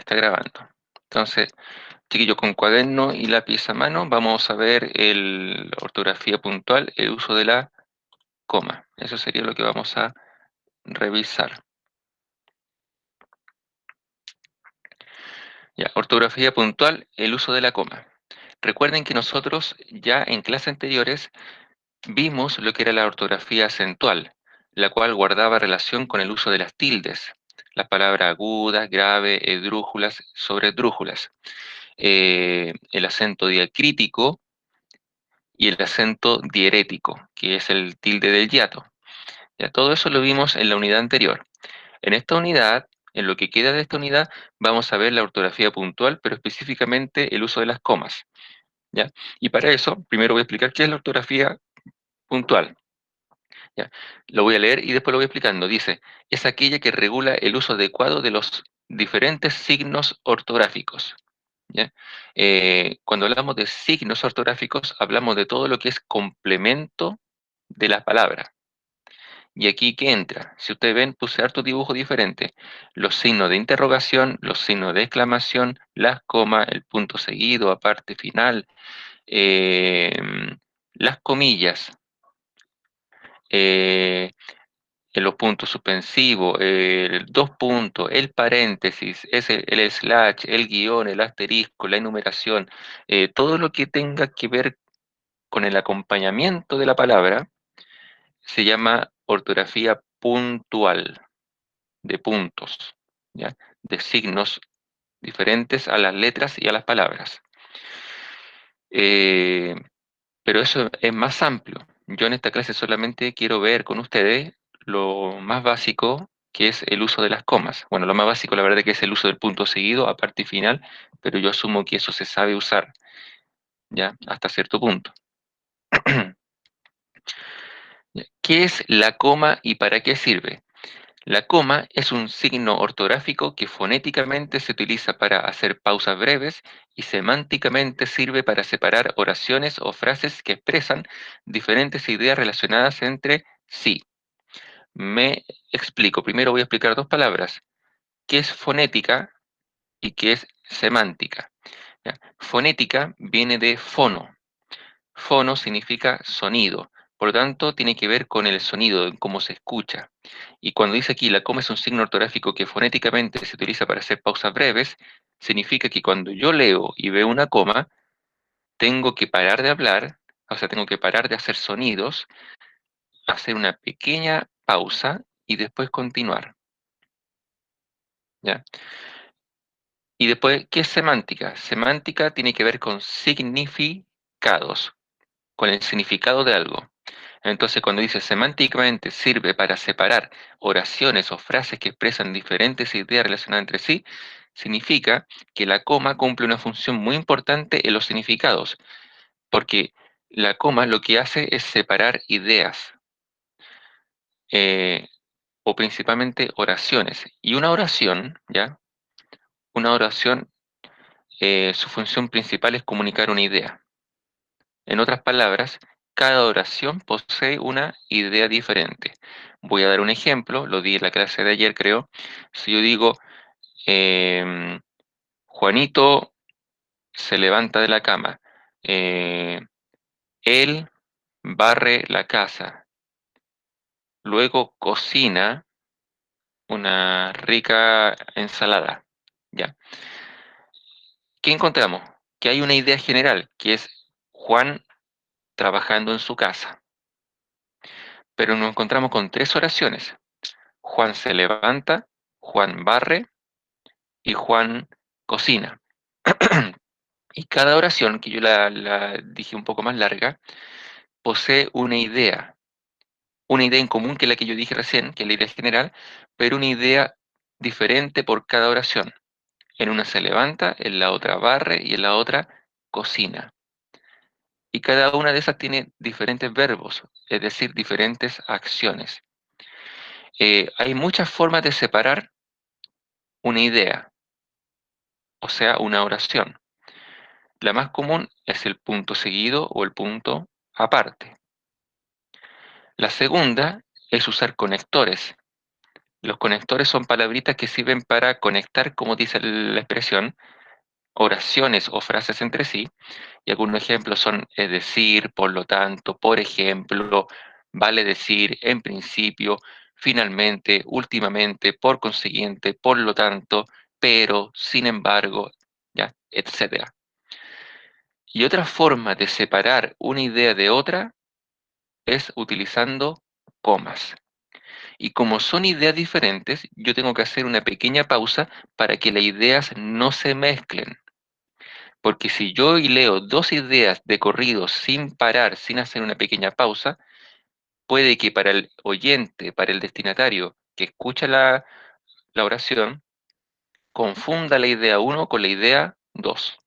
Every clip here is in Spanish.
está grabando. Entonces, chiquillos, con cuaderno y lápiz a mano, vamos a ver la ortografía puntual, el uso de la coma. Eso sería lo que vamos a revisar. Ya, ortografía puntual, el uso de la coma. Recuerden que nosotros ya en clases anteriores vimos lo que era la ortografía acentual, la cual guardaba relación con el uso de las tildes, las palabras agudas, graves, esdrújulas, sobredrújulas, el acento diacrítico y el acento diérético, que es el tilde del hiato. Ya todo eso lo vimos en la unidad anterior. En esta unidad, en lo que queda de esta unidad, vamos a ver la ortografía puntual, pero específicamente el uso de las comas. ¿Ya? Y para eso, primero voy a explicar qué es la ortografía puntual. ¿Ya? Lo voy a leer y después lo voy explicando. Dice, es aquella que regula el uso adecuado de los diferentes signos ortográficos. ¿Ya? Cuando hablamos de signos ortográficos, hablamos de todo lo que es complemento de la palabra. Y aquí, ¿qué entra? Si ustedes ven, puse hartos dibujos diferentes. Los signos de interrogación, los signos de exclamación, las comas, el punto seguido, aparte, final, eh, las comillas, eh, en los puntos suspensivos, el dos puntos, el paréntesis, es el slash, el guión, el asterisco, la enumeración, todo lo que tenga que ver con el acompañamiento de la palabra se llama ortografía puntual, de puntos, ¿ya? De signos diferentes a las letras y a las palabras. Eh, pero eso es más amplio. Yo en esta clase solamente quiero ver con ustedes lo más básico, que es el uso de las comas. Bueno, lo más básico, la verdad, que es el uso del punto seguido, aparte y final, pero yo asumo que eso se sabe usar, ¿ya? Hasta cierto punto. ¿Qué es la coma y para qué sirve? La coma es un signo ortográfico que fonéticamente se utiliza para hacer pausas breves y semánticamente sirve para separar oraciones o frases que expresan diferentes ideas relacionadas entre sí. Me explico. Primero voy a explicar dos palabras. ¿Qué es fonética y qué es semántica? ¿Ya? Fonética viene de fono. Fono significa sonido, por lo tanto tiene que ver con el sonido, en cómo se escucha. Y cuando dice aquí la coma es un signo ortográfico que fonéticamente se utiliza para hacer pausas breves, significa que cuando yo leo y veo una coma, tengo que parar de hablar, o sea, tengo que parar de hacer sonidos, hacer una pequeña pausa y después continuar. ¿Ya? Y después, ¿qué es semántica? Semántica tiene que ver con significados, con el significado de algo. Entonces, cuando dice semánticamente sirve para separar oraciones o frases que expresan diferentes ideas relacionadas entre sí, significa que la coma cumple una función muy importante en los significados, porque la coma lo que hace es separar ideas, eh, o principalmente oraciones. Y una oración, ¿ya? Una oración, su función principal es comunicar una idea. En otras palabras, cada oración posee una idea diferente. Voy a dar un ejemplo, lo di en la clase de ayer, creo. Si yo digo, em, Juanito se levanta de la cama, eh, él barre la casa, luego cocina una rica ensalada. ¿Ya? ¿Qué encontramos? Que hay una idea general, que es Juan trabajando en su casa. Pero nos encontramos con tres oraciones. Juan se levanta, Juan barre y Juan cocina. Y cada oración, que yo la dije un poco más larga, posee una idea en común que la que yo dije recién, que es la idea general, pero una idea diferente por cada oración. En una se levanta, en la otra barre y en la otra cocina. Y cada una de esas tiene diferentes verbos, es decir, diferentes acciones. Hay muchas formas de separar una idea, o sea, una oración. La más común es el punto seguido o el punto aparte. La segunda es usar conectores. Los conectores son palabritas que sirven para conectar, como dice la expresión, oraciones o frases entre sí. Y algunos ejemplos son es decir, por lo tanto, por ejemplo, vale decir, en principio, finalmente, últimamente, por consiguiente, por lo tanto, pero, sin embargo, ya, etcétera. Y otra forma de separar una idea de otra es utilizando comas. Y como son ideas diferentes, yo tengo que hacer una pequeña pausa para que las ideas no se mezclen. Porque si yo leo dos ideas de corrido sin parar, sin hacer una pequeña pausa, puede que para el oyente, para el destinatario que escucha la oración, confunda la idea uno con la idea 2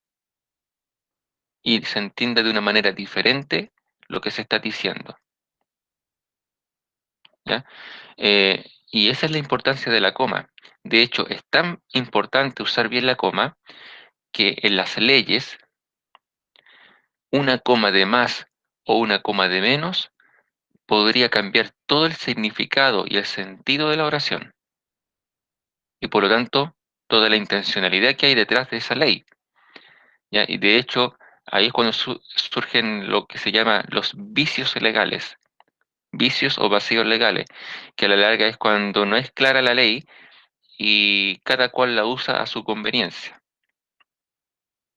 y se entienda de una manera diferente lo que se está diciendo, ¿ya? Y esa es la importancia de la coma. De hecho, es tan importante usar bien la coma que en las leyes una coma de más o una coma de menos podría cambiar todo el significado y el sentido de la oración, y por lo tanto, toda la intencionalidad que hay detrás de esa ley, ¿ya? Y de hecho, ahí es cuando surgen lo que se llama los vicios o vacíos legales, que a la larga es cuando no es clara la ley y cada cual la usa a su conveniencia.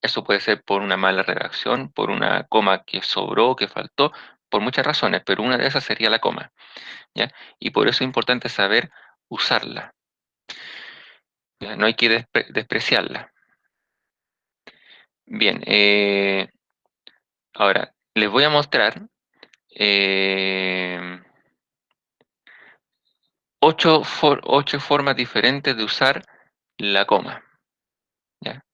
Eso puede ser por una mala redacción, por una coma que sobró, que faltó, por muchas razones, pero una de esas sería la coma, ¿ya? Y por eso es importante saber usarla, ¿ya? No hay que despreciarla. Bien, ahora les voy a mostrar eh, ocho formas diferentes de usar la coma, ¿ya?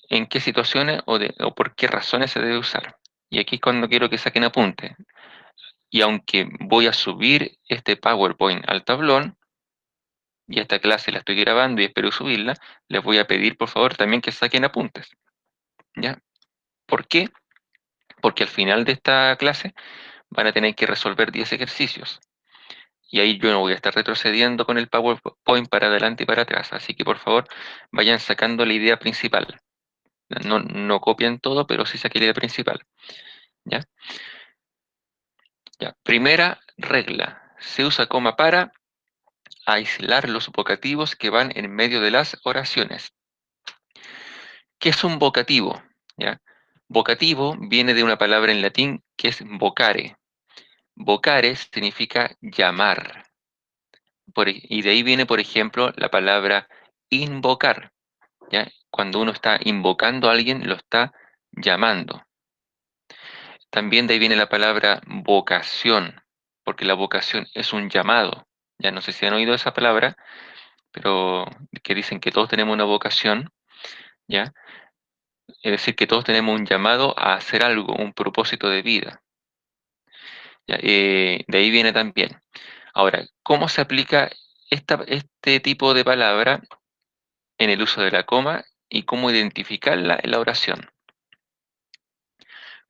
¿En qué situaciones o por qué razones se debe usar? Y aquí es cuando quiero que saquen apunte. Y aunque voy a subir este PowerPoint al tablón, y esta clase la estoy grabando y espero subirla, les voy a pedir por favor también que saquen apuntes, ¿ya? ¿Por qué? Porque al final de esta clase van a tener que resolver 10 ejercicios. Y ahí yo no voy a estar retrocediendo con el PowerPoint para adelante y para atrás. Así que por favor vayan sacando la idea principal. No, no copien todo, pero sí saquen la idea principal, ¿ya? Ya. Primera regla. Se usa coma para aislar los vocativos que van en medio de las oraciones. ¿Qué es un vocativo? ¿Ya? Vocativo viene de una palabra en latín que es vocare. Vocare significa llamar. Y de ahí viene, por ejemplo, la palabra invocar, ¿ya? Cuando uno está invocando a alguien, lo está llamando. También de ahí viene la palabra vocación, porque la vocación es un llamado. Ya no sé si han oído esa palabra, pero que dicen que todos tenemos una vocación, ¿ya? Es decir, que todos tenemos un llamado a hacer algo, un propósito de vida, ¿ya? De ahí viene también. Ahora, ¿cómo se aplica este tipo de palabra en el uso de la coma y cómo identificarla en la oración?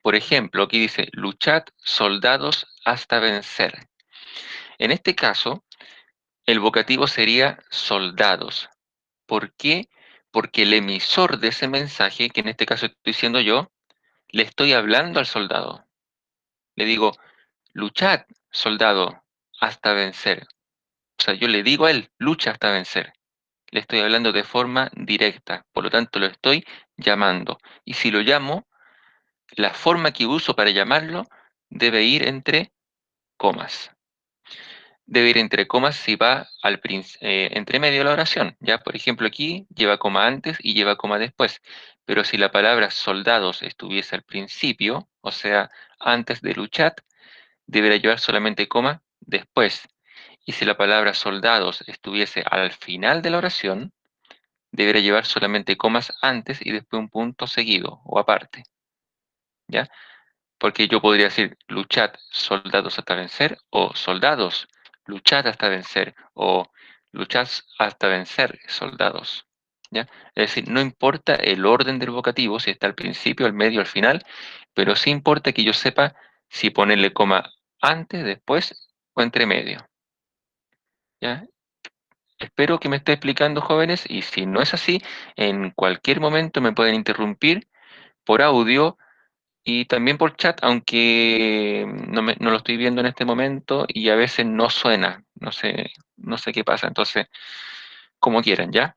Por ejemplo, aquí dice, luchad soldados hasta vencer. En este caso, el vocativo sería soldados. ¿Por qué? Porque el emisor de ese mensaje, que en este caso estoy diciendo yo, le estoy hablando al soldado. Le digo, luchad, soldado, hasta vencer. O sea, yo le digo a él, lucha hasta vencer. Le estoy hablando de forma directa, por lo tanto lo estoy llamando. Y si lo llamo, la forma que uso para llamarlo debe ir entre comas. Debe ir entre comas si va entre medio de la oración. Ya, por ejemplo, aquí lleva coma antes y lleva coma después. Pero si la palabra soldados estuviese al principio, o sea, antes de luchar, debería llevar solamente coma después. Y si la palabra soldados estuviese al final de la oración, debería llevar solamente comas antes y después un punto seguido o aparte, ¿ya? Porque yo podría decir luchad soldados hasta vencer o soldados, luchad hasta vencer o luchad hasta vencer soldados, ¿ya? Es decir, no importa el orden del vocativo, si está al principio, al medio, al final, pero sí importa que yo sepa si ponerle coma antes, después o entre medio, ¿ya? Espero que me esté explicando, jóvenes, y si no es así, en cualquier momento me pueden interrumpir por audio y también por chat, aunque no lo estoy viendo en este momento y a veces no suena, no sé qué pasa, entonces, como quieran, ¿ya?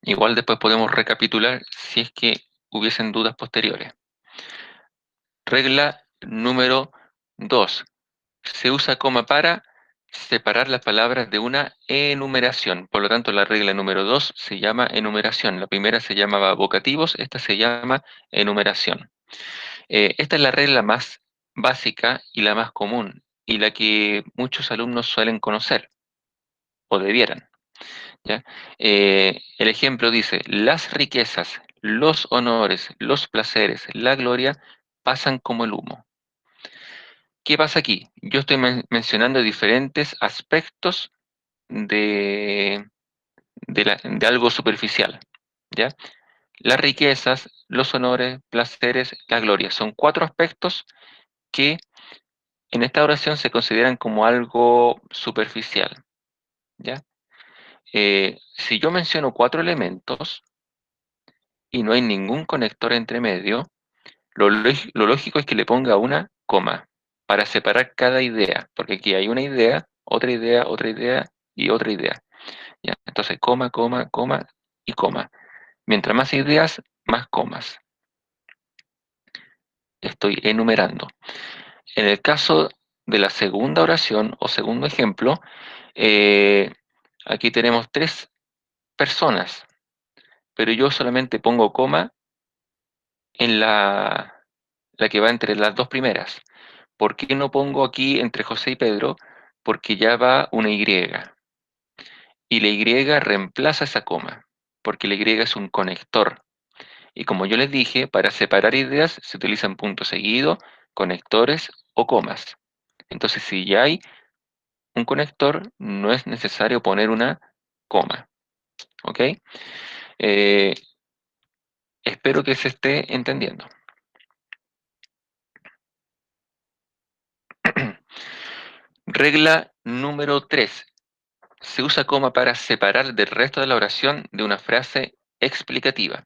Igual después podemos recapitular si es que hubiesen dudas posteriores. Regla número 2. Se usa coma para separar las palabras de una enumeración. Por lo tanto, la regla número 2 se llama enumeración. La primera se llamaba vocativos, esta se llama enumeración. Esta es la regla más básica y la más común, y la que muchos alumnos suelen conocer, o debieran, ¿ya? El ejemplo dice, las riquezas, los honores, los placeres, la gloria pasan como el humo. ¿Qué pasa aquí? Yo estoy mencionando diferentes aspectos de, de algo superficial, ¿ya? Las riquezas, los honores, placeres, la gloria. Son 4 aspectos que en esta oración se consideran como algo superficial, ¿ya? Si yo menciono 4 elementos y no hay ningún conector entre medio, lo lógico es que le ponga una coma para separar cada idea, porque aquí hay una idea, otra idea y otra idea. ¿Ya? Entonces, coma, coma, coma y coma. Mientras más ideas, más comas. Estoy enumerando. En el caso de la segunda oración o segundo ejemplo, eh, aquí tenemos 3 personas, pero yo solamente pongo coma en la que va entre las 2 primeras. ¿Por qué no pongo aquí entre José y Pedro? Porque ya va una Y. Y la Y reemplaza esa coma, porque la Y es un conector. Y como yo les dije, para separar ideas se utilizan puntos seguidos, conectores o comas. Entonces, si ya hay un conector, no es necesario poner una coma. ¿Ok? Eh, espero que se esté entendiendo. Regla número 3. Se usa coma para separar del resto de la oración de una frase explicativa.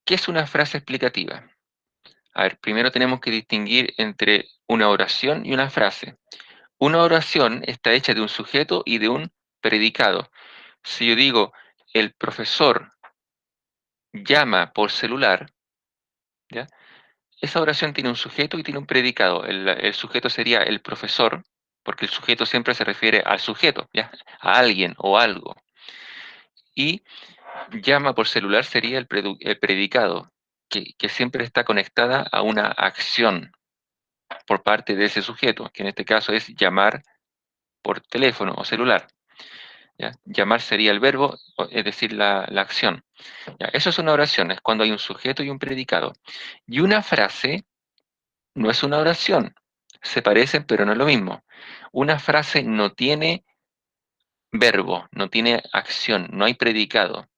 ¿Qué es una frase explicativa? A ver, primero tenemos que distinguir entre una oración y una frase. Una oración está hecha de un sujeto y de un predicado. Si yo digo, el profesor llama por celular, ¿ya? Esa oración tiene un sujeto y tiene un predicado. El sujeto sería el profesor, porque el sujeto siempre se refiere al sujeto, ¿ya? A alguien o algo. Y llama por celular sería el predicado, que siempre está conectada a una acción por parte de ese sujeto, que en este caso es llamar por teléfono o celular. ¿Ya? Llamar sería el verbo, es decir, la acción. ¿Ya? Eso es una oración, es cuando hay un sujeto y un predicado. Y una frase no es una oración, se parecen pero no es lo mismo. Una frase no tiene verbo, no tiene acción, no hay predicado.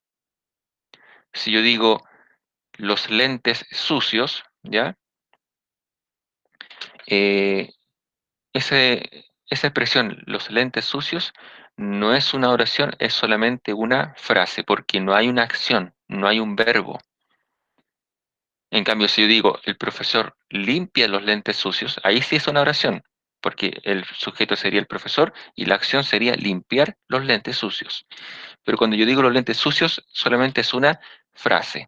Si yo digo los lentes sucios, ¿ya? Eh, esa expresión, los lentes sucios, no es una oración, es solamente una frase, porque no hay una acción, no hay un verbo. En cambio, si yo digo, el profesor limpia los lentes sucios, ahí sí es una oración, porque el sujeto sería el profesor y la acción sería limpiar los lentes sucios. Pero cuando yo digo los lentes sucios, solamente es una frase.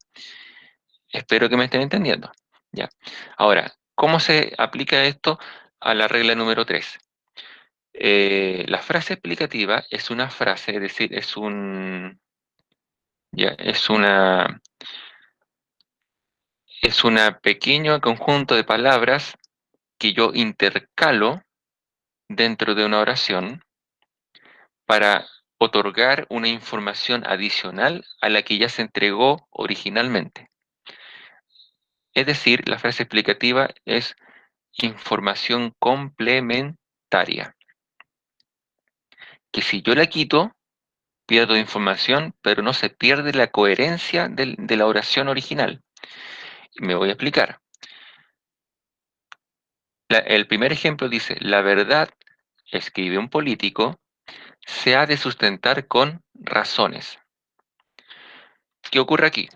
Espero que me estén entendiendo. Ya. Ahora, ¿cómo se aplica esto a la regla número 3? La frase explicativa es una frase, es decir, ya, es una pequeño conjunto de palabras que yo intercalo dentro de una oración para otorgar una información adicional a la que ya se entregó originalmente. Es decir, la frase explicativa es información complementaria, que si yo la quito, pierdo información, pero no se pierde la coherencia de la oración original. Me voy a explicar. El primer ejemplo dice, la verdad, escribe un político, se ha de sustentar con razones. ¿Qué ocurre aquí?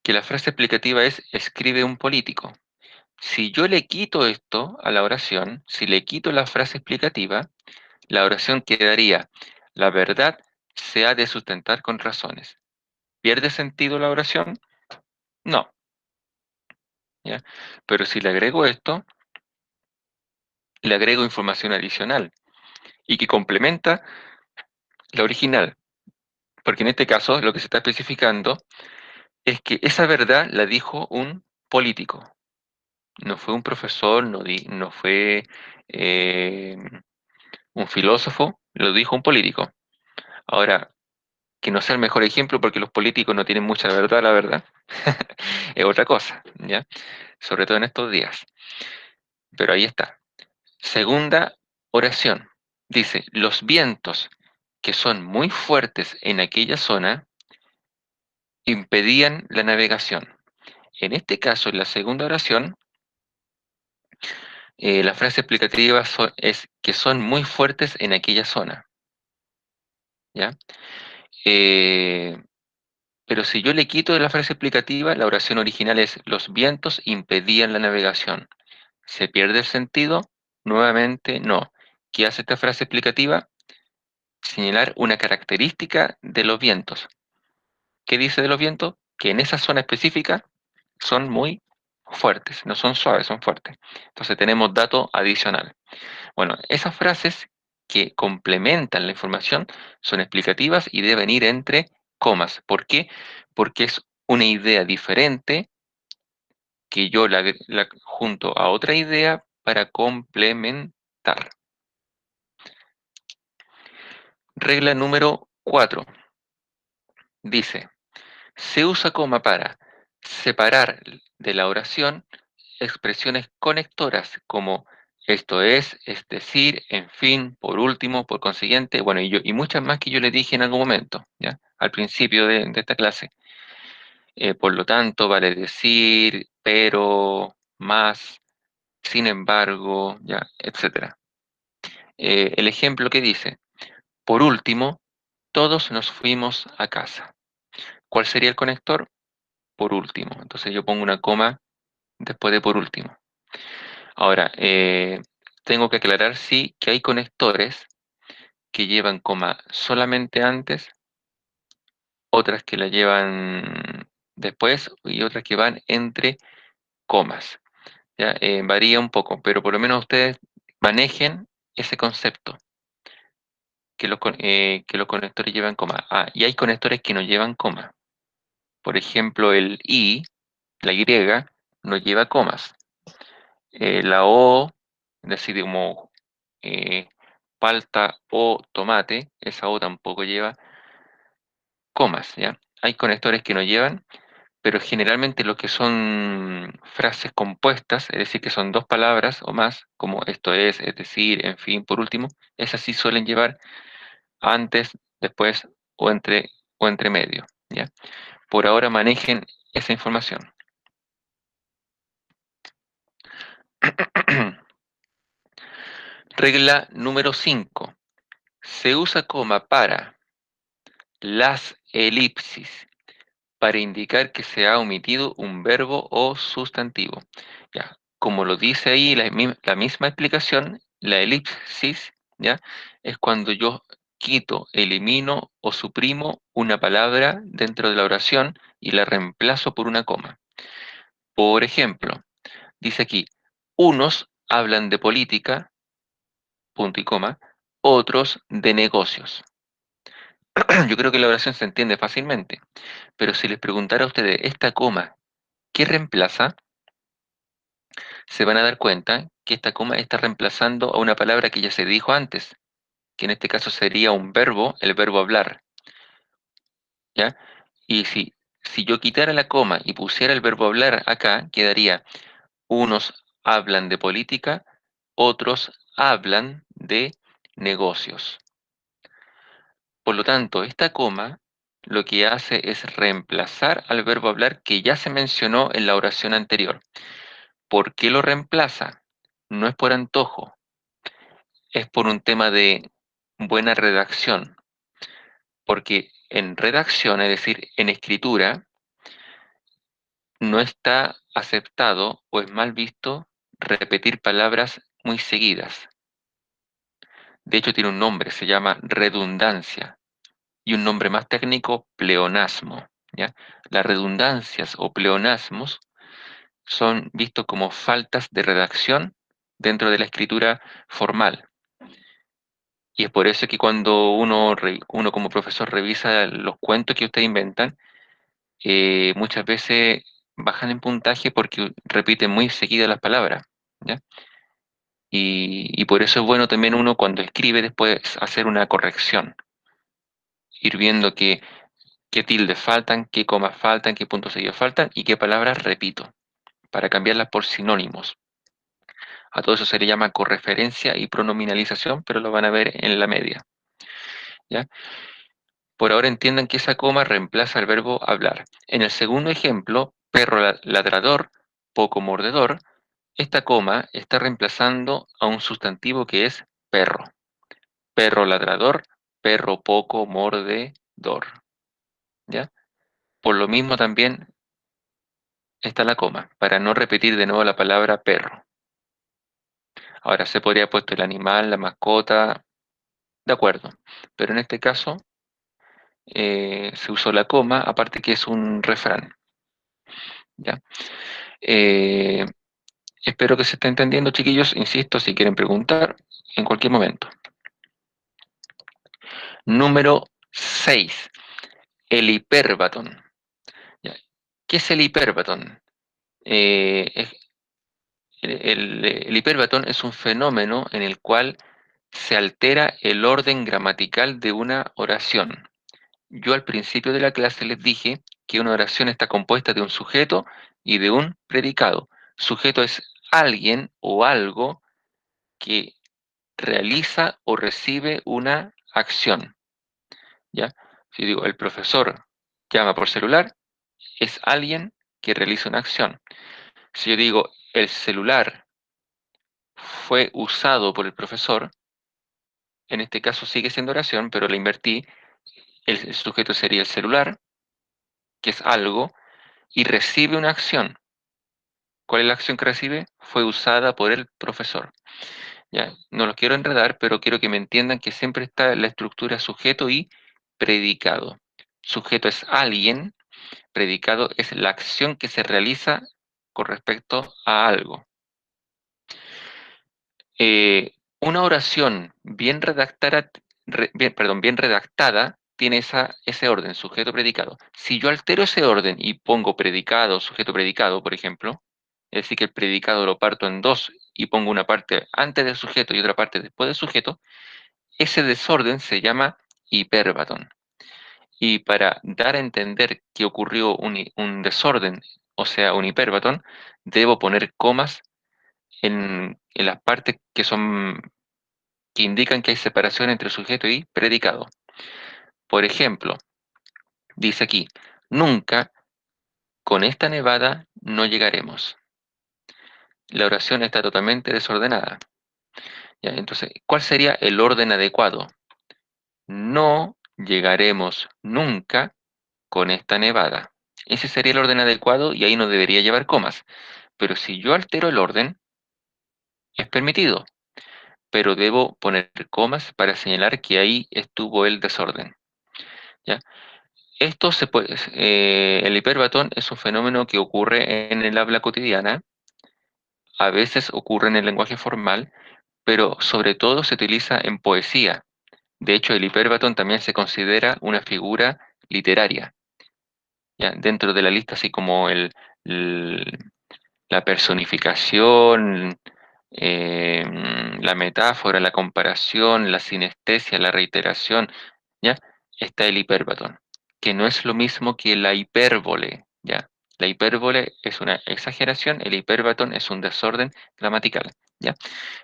Que la frase explicativa es escribe un político. Si yo le quito esto a la oración, si le quito la frase explicativa, la oración quedaría, la verdad se ha de sustentar con razones. ¿Pierde sentido la oración? No, ¿ya? Pero si le agrego esto, le agrego información adicional y que complementa la original, porque en este caso lo que se está especificando es que esa verdad la dijo un político, no fue un profesor, no fue eh, un filósofo, lo dijo un político. Ahora, que no sea el mejor ejemplo porque los políticos no tienen mucha verdad, la verdad, es otra cosa, ¿ya? Sobre todo en estos días. Pero ahí está. Segunda oración. Dice, los vientos que son muy fuertes en aquella zona impedían la navegación. En este caso, en la segunda oración, la frase explicativa es que son muy fuertes en aquella zona, ¿ya? Eh, pero si yo le quito de la frase explicativa, la oración original es los vientos impedían la navegación. ¿Se pierde el sentido? Nuevamente, no. ¿Qué hace esta frase explicativa? Señalar una característica de los vientos. ¿Qué dice de los vientos? Que en esa zona específica son muy fuertes, no son suaves, son fuertes. Entonces tenemos dato adicional. Bueno, esas frases que complementan la información son explicativas y deben ir entre comas. ¿Por qué? Porque es una idea diferente que yo la junto a otra idea para complementar. Regla número 4 dice, se usa coma para separar de la oración expresiones conectoras como esto es decir, en fin, por último, por consiguiente, bueno, y muchas más que yo le dije en algún momento, ¿ya? Al principio de esta clase. Por lo tanto, vale decir, pero, más, sin embargo, ya, etcétera. El ejemplo que dice, por último, todos nos fuimos a casa. ¿Cuál sería el conector? Por último. Entonces yo pongo una coma después de por último. Ahora, tengo que aclarar, sí, que hay conectores que llevan coma solamente antes, otras que la llevan después y otras que van entre comas. ¿Ya? Varía un poco, pero por lo menos ustedes manejen ese concepto, que los conectores llevan coma. Ah, y hay conectores que no llevan coma. Por ejemplo, el I, la Y, no lleva comas. La O, es decir, como eh, palta o tomate, esa O tampoco lleva comas, ¿ya? Hay conectores que no llevan, pero generalmente lo que son frases compuestas, es decir, que son dos palabras o más, como esto es decir, en fin, por último, esas sí suelen llevar antes, después o entre medio, ¿ya? Por ahora manejen esa información. Regla número 5. Se usa coma para las elipsis, para indicar que se ha omitido un verbo o sustantivo. Ya, como lo dice ahí la misma explicación, la elipsis, ¿ya? Es cuando yo quito, elimino o suprimo una palabra dentro de la oración y la reemplazo por una coma. Por ejemplo, dice aquí, unos hablan de política, punto y coma, otros de negocios. Yo creo que la oración se entiende fácilmente, pero si les preguntara a ustedes, esta coma, ¿qué reemplaza? Se van a dar cuenta que esta coma está reemplazando a una palabra que ya se dijo antes, que en este caso sería un verbo, el verbo hablar, ¿ya? Y si yo quitara la coma y pusiera el verbo hablar acá, quedaría unos hablan de política, otros hablan de negocios. Por lo tanto, esta coma lo que hace es reemplazar al verbo hablar que ya se mencionó en la oración anterior. ¿Por qué lo reemplaza? No es por antojo, es por un tema de buena redacción, porque en redacción, es decir, en escritura, no está aceptado o es mal visto repetir palabras muy seguidas. De hecho, tiene un nombre, se llama redundancia, y un nombre más técnico, pleonasmo. ¿Ya? Las redundancias o pleonasmos son vistos como faltas de redacción dentro de la escritura formal. Y es por eso que cuando uno como profesor revisa los cuentos que ustedes inventan, muchas veces bajan en puntaje porque repiten muy seguidas las palabras. ¿Ya? Y por eso es bueno también uno cuando escribe después hacer una corrección, ir viendo qué tildes faltan, qué comas faltan, qué puntos seguidos faltan y qué palabras repito, para cambiarlas por sinónimos. A todo eso se le llama correferencia y pronominalización, pero lo van a ver en la media. ¿Ya? Por ahora entiendan que esa coma reemplaza el verbo hablar. En el segundo ejemplo, perro ladrador, poco mordedor, esta coma está reemplazando a un sustantivo que es perro. Perro ladrador, perro poco mordedor. ¿Ya? Por lo mismo también está la coma, para no repetir de nuevo la palabra perro. Ahora se podría haber puesto el animal, la mascota, de acuerdo. Pero en este caso se usó la coma, aparte que es un refrán. ¿Ya? Eh, Espero que se esté entendiendo, chiquillos. Insisto, si quieren preguntar, en cualquier momento. Número 6. El hiperbatón. ¿Ya? ¿Qué es el hiperbatón? Eh, el hiperbatón es un fenómeno en el cual se altera el orden gramatical de una oración. Yo al principio de la clase les dije que una oración está compuesta de un sujeto y de un predicado. Sujeto es alguien o algo que realiza o recibe una acción. ¿Ya? Si digo el profesor llama por celular, es alguien que realiza una acción. Si yo digo el celular fue usado por el profesor, en este caso sigue siendo oración, pero la invertí. El sujeto sería el celular, que es algo, y recibe una acción. ¿Cuál es la acción que recibe? Fue usada por el profesor. ¿Ya? No los quiero enredar, pero quiero que me entiendan que siempre está la estructura sujeto y predicado. Sujeto es alguien, predicado es la acción que se realiza con respecto a algo. Una oración bien redactada tiene ese orden, sujeto predicado. Si yo altero ese orden y pongo predicado, sujeto predicado, por ejemplo, es decir, que el predicado lo parto en dos y pongo una parte antes del sujeto y otra parte después del sujeto, ese desorden se llama hiperbatón. Y para dar a entender que ocurrió un desorden, o sea, un hiperbatón, debo poner comas en las partes que indican que hay separación entre sujeto y predicado. Por ejemplo, dice aquí, nunca con esta nevada no llegaremos. La oración está totalmente desordenada. ¿Ya? Entonces, ¿cuál sería el orden adecuado? No llegaremos nunca con esta nevada. Ese sería el orden adecuado y ahí no debería llevar comas. Pero si yo altero el orden, es permitido, pero debo poner comas para señalar que ahí estuvo el desorden. ¿Ya? El hiperbatón es un fenómeno que ocurre en el habla cotidiana, a veces ocurre en el lenguaje formal, pero sobre todo se utiliza en poesía. De hecho, el hiperbatón también se considera una figura literaria, ¿ya? Dentro de la lista, así como el- la personificación, eh, la metáfora, la comparación, la sinestesia, la reiteración, ¿ya? Está el hiperbatón, que no es lo mismo que la hipérbole, ¿ya? La hipérbole es una exageración, el hiperbatón es un desorden gramatical, ¿ya?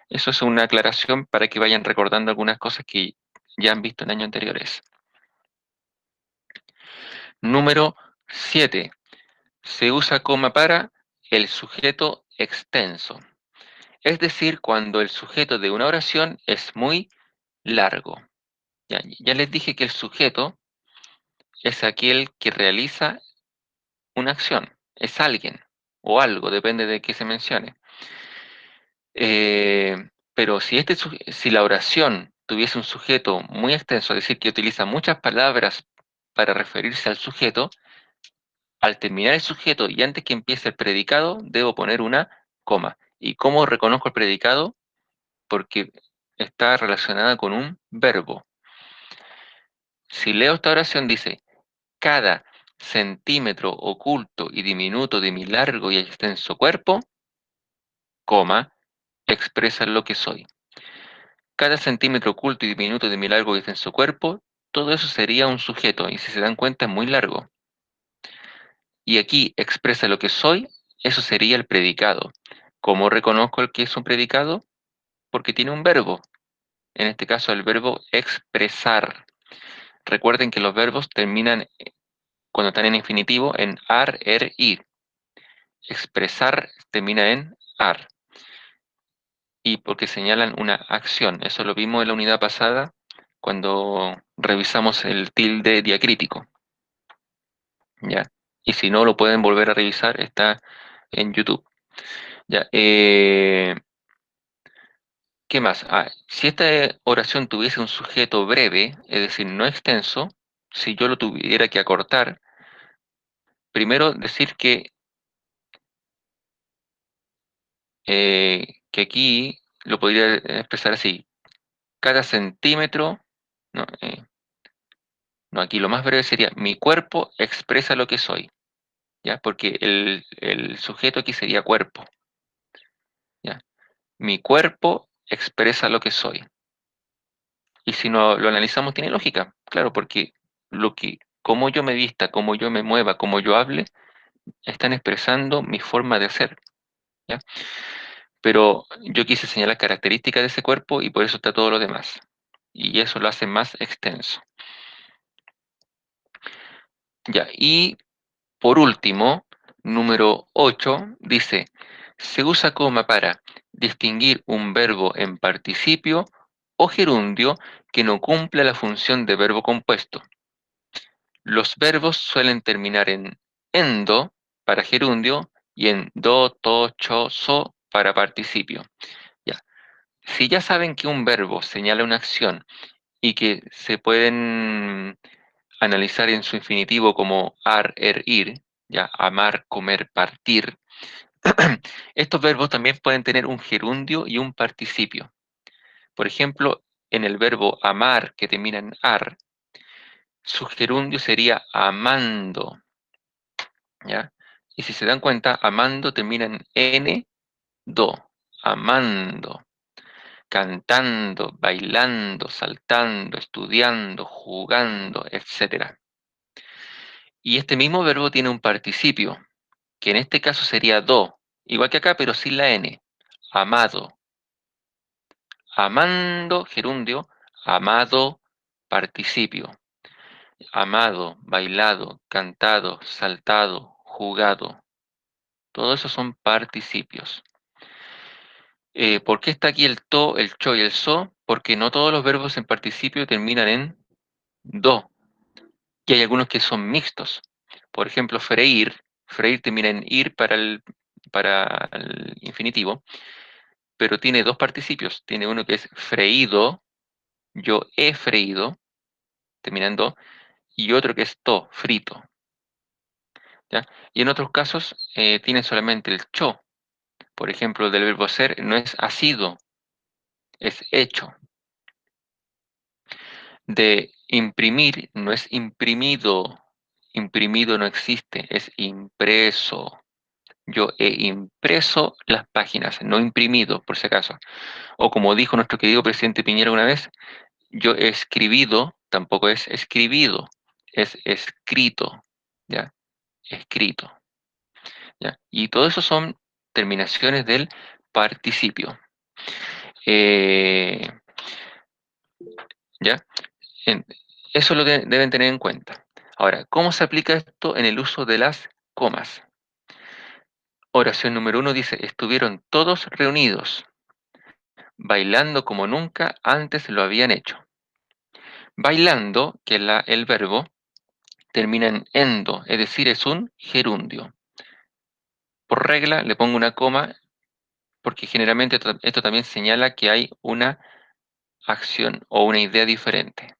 Eso es una aclaración para que vayan recordando algunas cosas que ya han visto en años anteriores. Número 7. Se usa coma para el sujeto extenso. Es decir, cuando el sujeto de una oración es muy largo. Ya les dije que el sujeto es aquel que realiza una acción, es alguien o algo, depende de qué se mencione. Pero si la oración tuviese un sujeto muy extenso, es decir, que utiliza muchas palabras para referirse al sujeto, al terminar el sujeto y antes que empiece el predicado, debo poner una coma. ¿Y cómo reconozco el predicado? Porque está relacionada con un verbo. Si leo esta oración, dice, cada centímetro oculto y diminuto de mi largo y extenso cuerpo, coma, expresa lo que soy. Cada centímetro oculto y diminuto de mi largo y extenso cuerpo, todo eso sería un sujeto, y si se dan cuenta es muy largo. Y aquí expresa lo que soy, eso sería el predicado. ¿Cómo reconozco el que es un predicado? Porque tiene un verbo, en este caso el verbo expresar. Recuerden que los verbos terminan, cuando están en infinitivo, en ar, er, ir. Expresar termina en ar. Y porque señalan una acción. Eso lo vimos en la unidad pasada cuando revisamos el tilde diacrítico. ¿Ya? Y si no, lo pueden volver a revisar, está en YouTube. ¿Ya? ¿Qué más? Si esta oración tuviese un sujeto breve, es decir, no extenso, si yo lo tuviera que acortar, primero decir que aquí lo podría expresar así. Cada centímetro, no, no, aquí lo más breve sería, mi cuerpo expresa lo que soy, ¿ya? Porque el sujeto aquí sería cuerpo, ¿ya? Mi cuerpo expresa lo que soy. Y si no lo analizamos, tiene lógica, claro, porque como yo me vista, como yo me mueva, como yo hable, están expresando mi forma de ser, ¿ya? Pero yo quise señalar características de ese cuerpo y por eso está todo lo demás. Y eso lo hace más extenso. Ya, y por último, número 8 dice, se usa coma para distinguir un verbo en participio o gerundio que no cumpla la función de verbo compuesto. Los verbos suelen terminar en endo para gerundio y en do, to, cho, so para participio. Ya. Si ya saben que un verbo señala una acción y que se pueden analizar en su infinitivo como ar, er, ir, ya, amar, comer, partir, estos verbos también pueden tener un gerundio y un participio. Por ejemplo, en el verbo amar que termina en ar, su gerundio sería amando, ¿ya? Y si se dan cuenta, amando termina en n, do, amando, cantando, bailando, saltando, estudiando, jugando, etc. Y este mismo verbo tiene un participio, que en este caso sería do, igual que acá, pero sin la n, amado. Amando, gerundio, amado, participio. Amado, bailado, cantado, saltado, jugado. Todo eso son participios. ¿Por qué está aquí el to, el cho y el so? Porque no todos los verbos en participio terminan en do. Y hay algunos que son mixtos. Por ejemplo, freír. Freír termina en ir para el infinitivo, pero tiene dos participios. Tiene uno que es freído, yo he freído, terminando, y otro que es to, frito. ¿Ya? Y en otros casos tiene solamente el cho. Por ejemplo, del verbo ser no es ha sido, es hecho. De imprimir no es imprimido. Imprimido no existe, es impreso. Yo he impreso las páginas, no imprimido, por si acaso. O como dijo nuestro querido presidente Piñera una vez, yo he escribido, tampoco es escribido, es escrito, ¿ya? Escrito, ¿ya? Y todo eso son terminaciones del participio. Eh, ¿Ya? En- Eso deben tener en cuenta. Ahora, ¿cómo se aplica esto en el uso de las comas? Oración número 1 dice, estuvieron todos reunidos, bailando como nunca antes lo habían hecho. Bailando, que es el verbo, termina en endo, es decir, es un gerundio. Por regla le pongo una coma porque generalmente esto también señala que hay una acción o una idea diferente.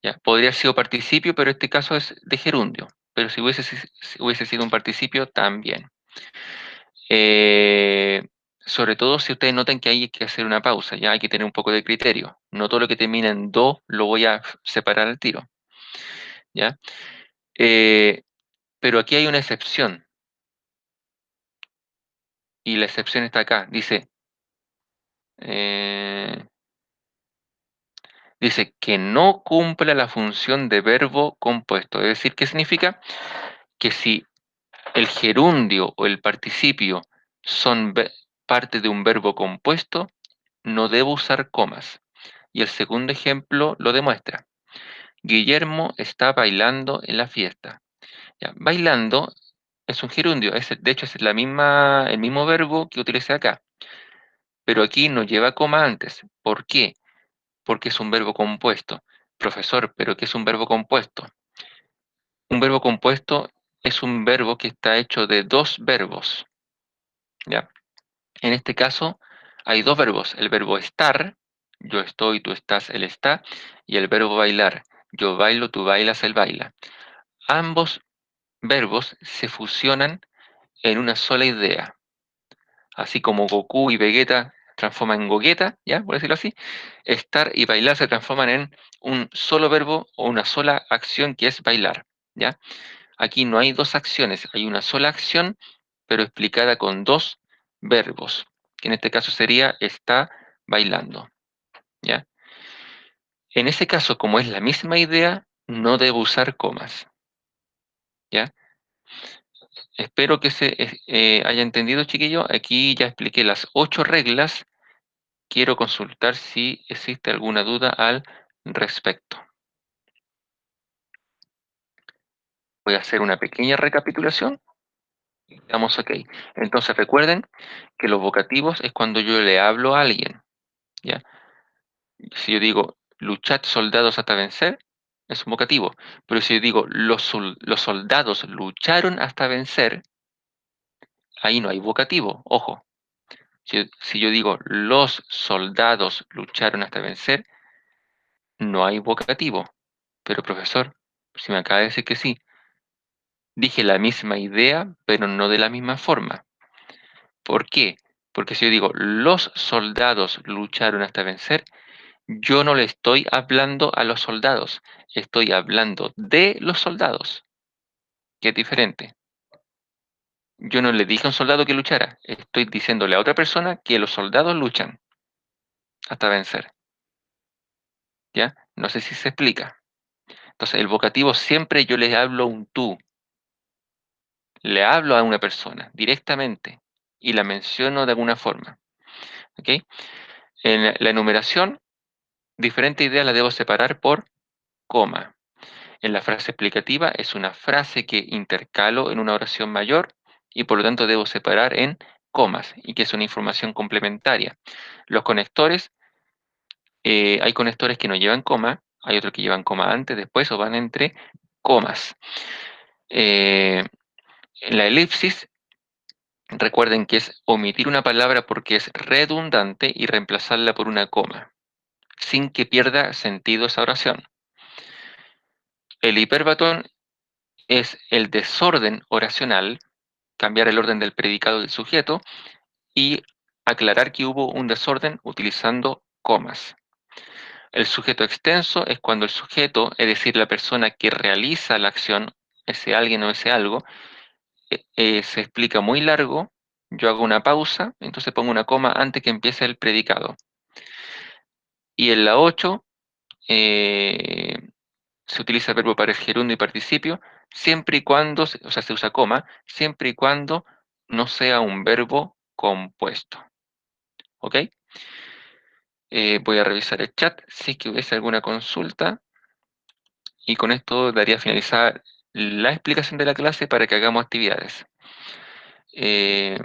¿Ya? Podría haber sido participio, pero este caso es de gerundio. Pero si hubiese sido un participio, también. Eh, Sobre todo si ustedes notan que hay que hacer una pausa, ya hay que tener un poco de criterio. No todo lo que termina en do lo voy a separar al tiro. ¿Ya? Eh, pero aquí hay una excepción, y la excepción está acá. Eh, dice que no cumpla la función de verbo compuesto. Es decir, ¿qué significa? Que si el gerundio o el participio son parte de un verbo compuesto, no debo usar comas. Y el segundo ejemplo lo demuestra. Guillermo está bailando en la fiesta. Ya, bailando es un gerundio, de hecho es el mismo verbo que utilicé acá, pero aquí no lleva coma antes. ¿Por qué? Porque es un verbo compuesto. Profesor, ¿pero qué es un verbo compuesto? Un verbo compuesto es un verbo que está hecho de dos verbos, ¿ya? En este caso hay dos verbos, el verbo estar, yo estoy, tú estás, él está, y el verbo bailar, yo bailo, tú bailas, él baila. Ambos verbos se fusionan en una sola idea, así como Goku y Vegeta transforman en Gogeta, ¿ya? Por decirlo así, estar y bailar se transforman en un solo verbo o una sola acción que es bailar, ¿ya? Aquí no hay dos acciones, hay una sola acción, pero explicada con dos verbos, que en este caso sería está bailando, ¿ya? En ese caso, como es la misma idea, no debo usar comas, ¿ya? Espero que se haya entendido, chiquillo. Aquí ya expliqué las 8 reglas. Quiero consultar si existe alguna duda al respecto. Voy a hacer una pequeña recapitulación. Estamos ok. Entonces recuerden que los vocativos es cuando yo le hablo a alguien, ¿ya? Si yo digo, luchad soldados hasta vencer, es un vocativo. Pero si yo digo, los soldados lucharon hasta vencer, ahí no hay vocativo, ojo. Si yo digo, los soldados lucharon hasta vencer, no hay vocativo. Pero profesor, si me acaba de decir que sí, dije la misma idea, pero no de la misma forma. ¿Por qué? Porque si yo digo, los soldados lucharon hasta vencer, yo no le estoy hablando a los soldados, estoy hablando de los soldados, que es diferente. Yo no le dije a un soldado que luchara, estoy diciéndole a otra persona que los soldados luchan hasta vencer, ¿ya? No sé si se explica. Entonces, el vocativo siempre yo le hablo un tú, le hablo a una persona directamente y la menciono de alguna forma, ¿ok? En la enumeración, diferente idea la debo separar por coma. En la frase explicativa es una frase que intercalo en una oración mayor y por lo tanto debo separar en comas y que es una información complementaria. Los conectores, hay conectores que no llevan coma, hay otros que llevan coma antes, después o van entre comas. En la elipsis, recuerden que es omitir una palabra porque es redundante y reemplazarla por una coma, sin que pierda sentido esa oración. El hiperbatón es el desorden oracional, cambiar el orden del predicado del sujeto y aclarar que hubo un desorden utilizando comas. El sujeto extenso es cuando el sujeto, es decir, la persona que realiza la acción, ese alguien o ese algo, se explica muy largo, yo hago una pausa, entonces pongo una coma antes que empiece el predicado. Y en la 8 eh, se utiliza el verbo para el gerundio y participio, siempre y cuando, o sea, se usa coma, siempre y cuando no sea un verbo compuesto. ¿Ok? Voy a revisar el chat si es que hubiese alguna consulta y con esto daría a finalizar la explicación de la clase para que hagamos actividades. Eh,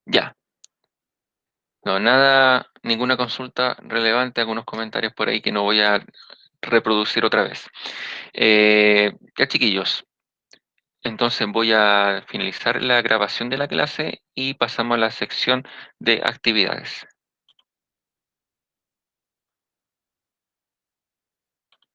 Ya, no, nada, ninguna consulta relevante, algunos comentarios por ahí que no voy a reproducir otra vez. Ya chiquillos, entonces voy a finalizar la grabación de la clase y pasamos a la sección de actividades.